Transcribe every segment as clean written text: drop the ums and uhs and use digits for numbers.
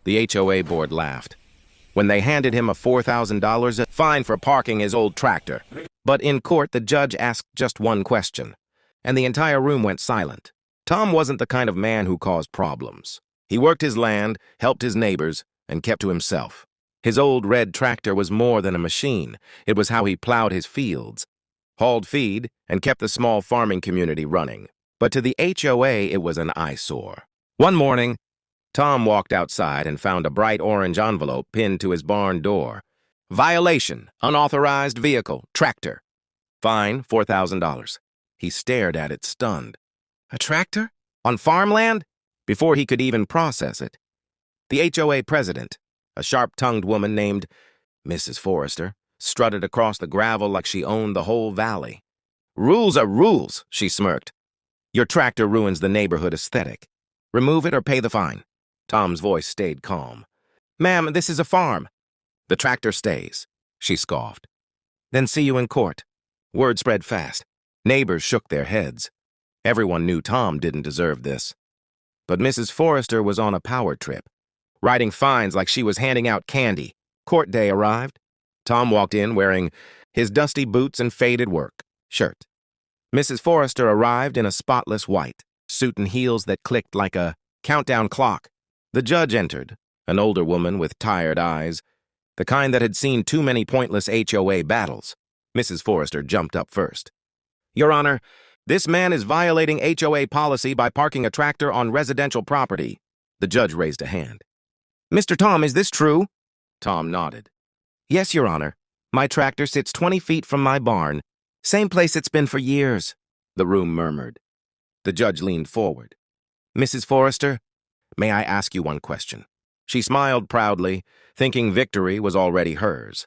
The HOA board laughed when they handed him a $4,000 fine for parking his old tractor. But in court, the judge asked just one question, and the entire room went silent. Tom wasn't the kind of man who caused problems. He worked his land, helped his neighbors, and kept to himself. His old red tractor was more than a machine. It was how he plowed his fields, hauled feed, and kept the small farming community running. But to the HOA, it was an eyesore. One morning, Tom walked outside and found a bright orange envelope pinned to his barn door. Violation, unauthorized vehicle, tractor. Fine, $4,000. He stared at it, stunned. A tractor? On farmland? Before he could even process it, the HOA president, a sharp-tongued woman named Mrs. Forrester, strutted across the gravel like she owned the whole valley. Rules are rules, she smirked. Your tractor ruins the neighborhood aesthetic. Remove it or pay the fine. Tom's voice stayed calm. Ma'am, this is a farm. The tractor stays, she scoffed. Then see you in court. Word spread fast. Neighbors shook their heads. Everyone knew Tom didn't deserve this. But Mrs. Forrester was on a power trip, writing fines like she was handing out candy. Court day arrived. Tom walked in wearing his dusty boots and faded work shirt. Mrs. Forrester arrived in a spotless white suit and heels that clicked like a countdown clock. The judge entered, an older woman with tired eyes, the kind that had seen too many pointless HOA battles. Mrs. Forrester jumped up first. Your Honor, this man is violating HOA policy by parking a tractor on residential property. The judge raised a hand. Mr. Tom, is this true? Tom nodded. Yes, Your Honor. My tractor sits 20 feet from my barn. Same place it's been for years. The room murmured. The judge leaned forward. Mrs. Forrester, may I ask you one question? She smiled proudly, thinking victory was already hers.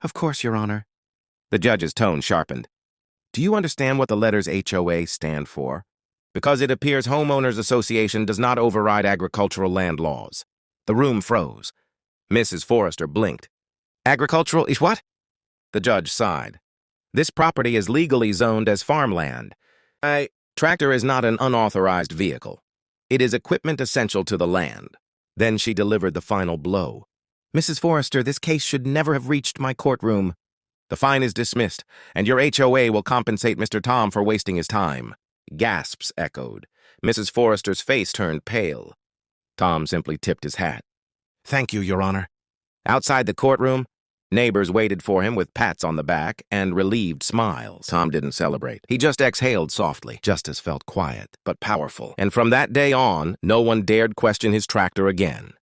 Of course, Your Honor. The judge's tone sharpened. Do you understand what the letters HOA stand for? Because it appears Homeowners Association does not override agricultural land laws. The room froze. Mrs. Forrester blinked. Agricultural is what? The judge sighed. This property is legally zoned as farmland. Tractor is not an unauthorized vehicle. It is equipment essential to the land. Then she delivered the final blow. Mrs. Forrester, this case should never have reached my courtroom. The fine is dismissed, and your HOA will compensate Mr. Tom for wasting his time. Gasps echoed. Mrs. Forrester's face turned pale. Tom simply tipped his hat. Thank you, Your Honor. Outside the courtroom, neighbors waited for him with pats on the back and relieved smiles. Tom didn't celebrate. He just exhaled softly. Justice felt quiet, but powerful. And from that day on, no one dared question his tractor again.